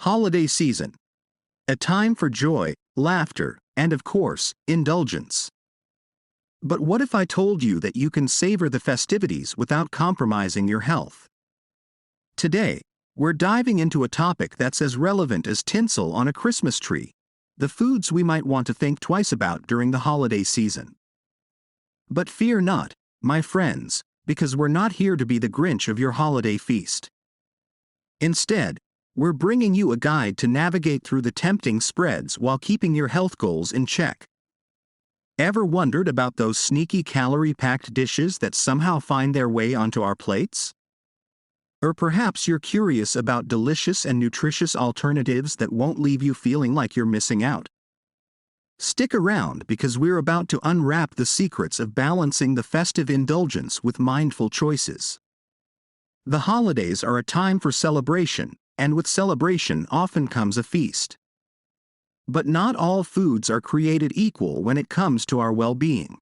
Holiday season. A time for joy, laughter, and of course, indulgence. But what if I told you that you can savor the festivities without compromising your health? Today, we're diving into a topic that's as relevant as tinsel on a Christmas tree: the foods we might want to think twice about during the holiday season. But fear not, my friends, because we're not here to be the Grinch of your holiday feast. Instead, we're bringing you a guide to navigate through the tempting spreads while keeping your health goals in check. Ever wondered about those sneaky calorie-packed dishes that somehow find their way onto our plates? Or perhaps you're curious about delicious and nutritious alternatives that won't leave you feeling like you're missing out. Stick around because we're about to unwrap the secrets of balancing the festive indulgence with mindful choices. The holidays are a time for celebration, and with celebration often comes a feast. But not all foods are created equal when it comes to our well-being.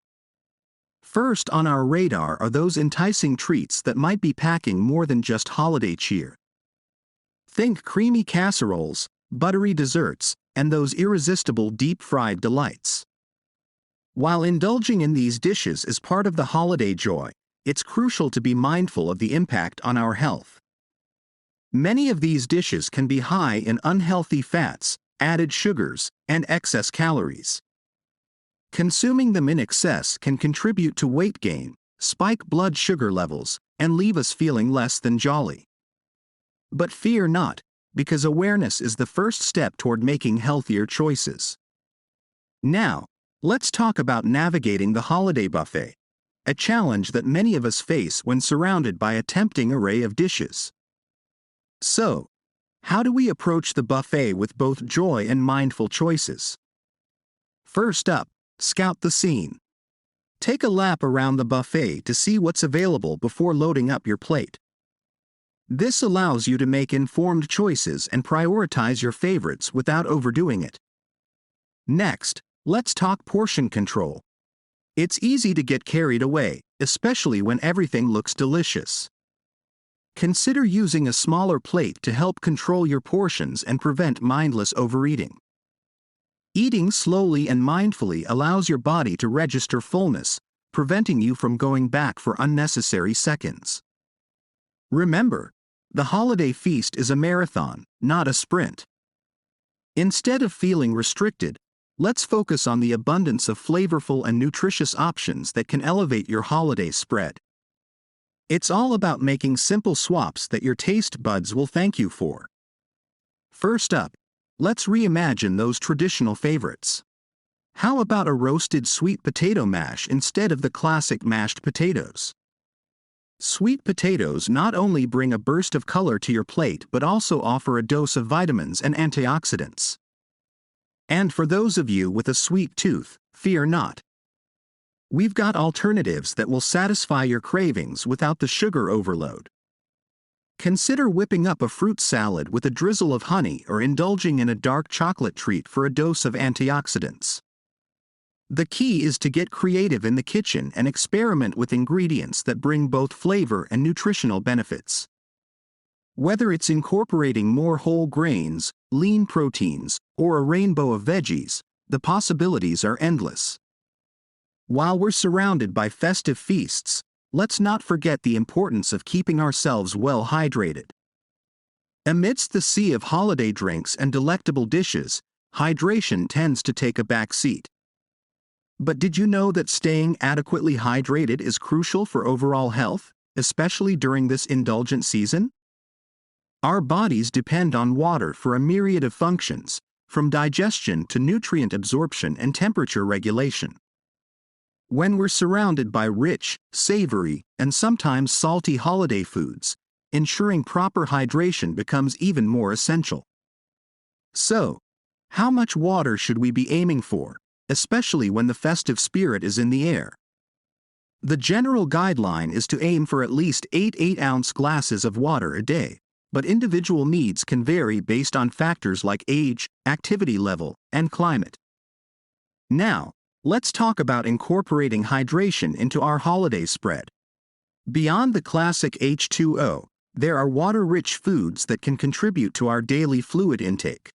First on our radar are those enticing treats that might be packing more than just holiday cheer. Think creamy casseroles, buttery desserts, and those irresistible deep-fried delights. While indulging in these dishes is part of the holiday joy, it's crucial to be mindful of the impact on our health. Many of these dishes can be high in unhealthy fats, added sugars, and excess calories. Consuming them in excess can contribute to weight gain, spike blood sugar levels, and leave us feeling less than jolly. But fear not, because awareness is the first step toward making healthier choices. Now, let's talk about navigating the holiday buffet, a challenge that many of us face when surrounded by a tempting array of dishes. So, how do we approach the buffet with both joy and mindful choices? First up, scout the scene. Take a lap around the buffet to see what's available before loading up your plate. This allows you to make informed choices and prioritize your favorites without overdoing it. Next, let's talk portion control. It's easy to get carried away, especially when everything looks delicious. Consider using a smaller plate to help control your portions and prevent mindless overeating. Eating slowly and mindfully allows your body to register fullness, preventing you from going back for unnecessary seconds. Remember, the holiday feast is a marathon, not a sprint. Instead of feeling restricted, let's focus on the abundance of flavorful and nutritious options that can elevate your holiday spread. It's all about making simple swaps that your taste buds will thank you for. First up, let's reimagine those traditional favorites. How about a roasted sweet potato mash instead of the classic mashed potatoes? Sweet potatoes not only bring a burst of color to your plate but also offer a dose of vitamins and antioxidants. And for those of you with a sweet tooth, fear not. We've got alternatives that will satisfy your cravings without the sugar overload. Consider whipping up a fruit salad with a drizzle of honey or indulging in a dark chocolate treat for a dose of antioxidants. The key is to get creative in the kitchen and experiment with ingredients that bring both flavor and nutritional benefits. Whether it's incorporating more whole grains, lean proteins, or a rainbow of veggies, the possibilities are endless. While we're surrounded by festive feasts, let's not forget the importance of keeping ourselves well hydrated. Amidst the sea of holiday drinks and delectable dishes, hydration tends to take a back seat. But did you know that staying adequately hydrated is crucial for overall health, especially during this indulgent season? Our bodies depend on water for a myriad of functions, from digestion to nutrient absorption and temperature regulation. When we're surrounded by rich, savory, and sometimes salty holiday foods, ensuring proper hydration becomes even more essential. So, how much water should we be aiming for, especially when the festive spirit is in the air? The general guideline is to aim for at least 8 8-ounce glasses of water a day, but individual needs can vary based on factors like age, activity level, and climate. Now, let's talk about incorporating hydration into our holiday spread. Beyond the classic H2O, there are water-rich foods that can contribute to our daily fluid intake.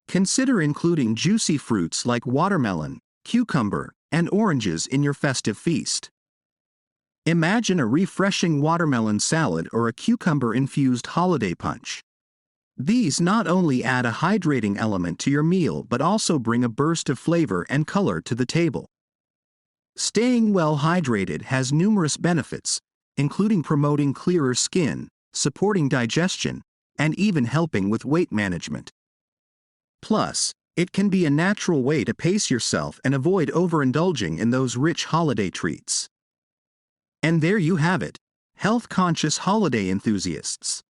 Consider including juicy fruits like watermelon, cucumber, and oranges in your festive feast. Imagine a refreshing watermelon salad or a cucumber-infused holiday punch. These not only add a hydrating element to your meal but also bring a burst of flavor and color to the table. Staying well hydrated has numerous benefits, including promoting clearer skin, supporting digestion, and even helping with weight management. Plus, it can be a natural way to pace yourself and avoid overindulging in those rich holiday treats. And there you have it, health-conscious holiday enthusiasts.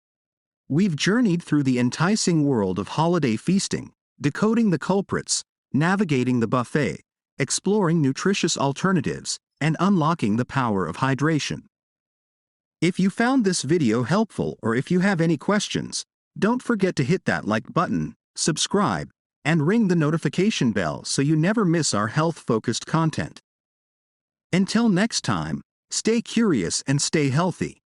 We've journeyed through the enticing world of holiday feasting, decoding the culprits, navigating the buffet, exploring nutritious alternatives, and unlocking the power of hydration. If you found this video helpful or if you have any questions, don't forget to hit that like button, subscribe, and ring the notification bell so you never miss our health-focused content. Until next time, stay curious and stay healthy.